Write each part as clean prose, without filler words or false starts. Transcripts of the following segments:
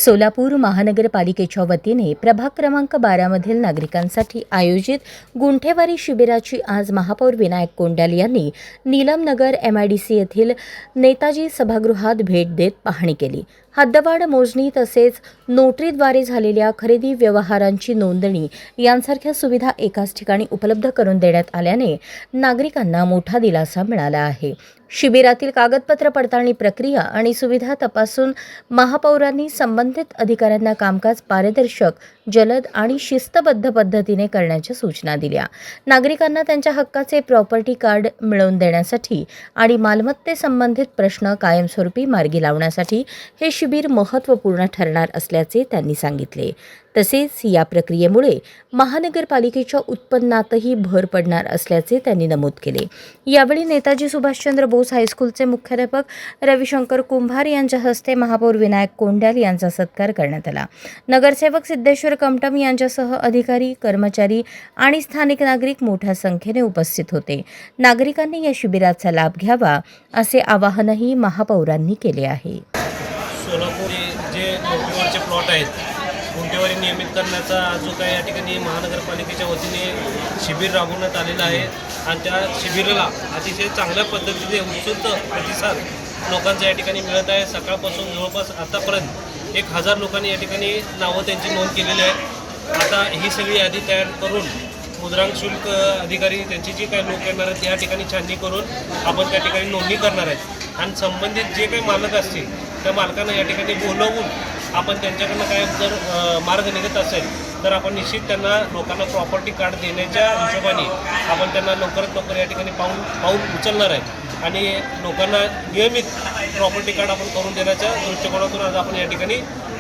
सोलापूर महानगरपालिकेच्या वतीने प्रभाग क्रमांक 12 मधील नागरिकांसाठी आयोजित गुंठेवारी शिबिराची आज महापौर विनायक कोंडाल यांनी नीलमनगर MIDC येथील नेताजी सभागृहात भेट देत पाहणी केली। हद्दवाढ मोजणी तसेच नोटरीद्वारे झालेल्या खरेदी व्यवहारांची नोंदणी यांसारख्या सुविधा एकाच ठिकाणी उपलब्ध करून देण्यात आल्याने नागरिकांना मोठा दिलासा मिळाला आहे। शिबिरातील कागदपत्र पडताळणी प्रक्रिया आणि सुविधा तपासून महापौरांनी संबंधित अधिकाऱ्यांना कामकाज पारदर्शक, जलद आणि शिस्तबद्ध पद्धतीने करण्याच्या सूचना दिल्या। नागरिकांना त्यांच्या हक्काचे प्रॉपर्टी कार्ड मिळवून देण्यासाठी आणि मालमत्तेसंबंधित प्रश्न कायमस्वरूपी मार्गी लावण्यासाठी हे शिबिर महत्त्वपूर्ण ठरणार असल्याचे त्यांनी सांगितले। तसेच या प्रक्रियेमुळे महानगरपालिकेच्या उत्पन्नातही भर पडणार असल्याचे त्यांनी नमूद केले। यावेळी नेताजी सुभाषचंद्र बोस हायस्कूलचे मुख्याध्यापक रविशंकर कुंभार यांच्या हस्ते महापौर विनायक कोंडाल यांचा सत्कार करण्यात आला। नगरसेवक सिद्धेश्वर कमटम यांच्यासह अधिकारी, कर्मचारी आणि स्थानिक नागरिक मोठ्या संख्येने उपस्थित होते। नागरिकांनी या शिबिराचा लाभ घ्यावा असे आवाहनही महापौरांनी केले आहे। सोलापूर जे नोकरीवरचे प्लॉट आहेत गुंठेवारी नियमित करण्याचा जो काही या ठिकाणी महानगरपालिकेच्या वतीने शिबिर राबवण्यात आलेलं आहे आणि त्या शिबिराला अतिशय चांगल्या पद्धतीने उत्स्फूर्त प्रतिसाद लोकांचा या ठिकाणी मिळत आहे। सकाळपासून जवळपास आतापर्यंत 1000 लोकांनी या ठिकाणी नावं त्यांची नोंद केलेली आहे। आता ही सगळी यादी तयार करून मुद्रांक शुल्क अधिकारी त्यांची जी काही लोक येणार आहेत या ठिकाणी छाननी करून आपण त्या ठिकाणी नोंदणी करणार आहेत आणि संबंधित जे काही मालक असतील त्या मालकांना या ठिकाणी बोलवून आपण त्यांच्याकडनं काय जर मार्ग निघत असेल तर आपण निश्चित त्यांना लोकांना प्रॉपर्टी कार्ड देण्याच्या हिशोबाने आपण त्यांना लवकरात लवकर या ठिकाणी पाऊल उचलणार आहे आणि लोकांना नियमित प्रॉपर्टी कार्ड आपण करून देण्याच्या दृष्टिकोनातून आज आपण या ठिकाणी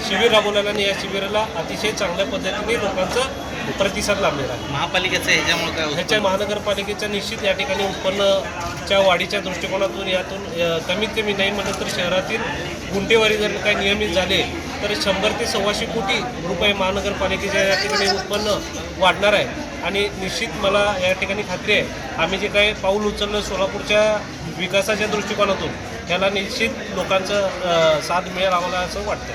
शिबिर राबवलेलं आणि या शिबिराला अतिशय चांगल्या पद्धतीने लोकांचा प्रतिसाद लाभलेला आहे। महापालिकेचं ह्याच्यामुळे काय ह्याच्या महानगरपालिकेच्या निश्चित या ठिकाणी उत्पन्नाच्या वाढीच्या दृष्टिकोनातून यातून कमीत कमी नाही म्हणलं तर शहरातील गुंठेवारी जर काही नियमित झाले तर 100 ते 125 कोटी रुपये महानगरपालिकेच्या या ठिकाणी उत्पन्न वाढणार आहे आणि निश्चित मला या ठिकाणी खात्री आहे आम्ही जे काही पाऊल उचललं सोलापूरच्या विकासाच्या दृष्टिकोनातून त्याला निश्चित लोकांचं साथ मिळेल आम्हाला असं वाटतं।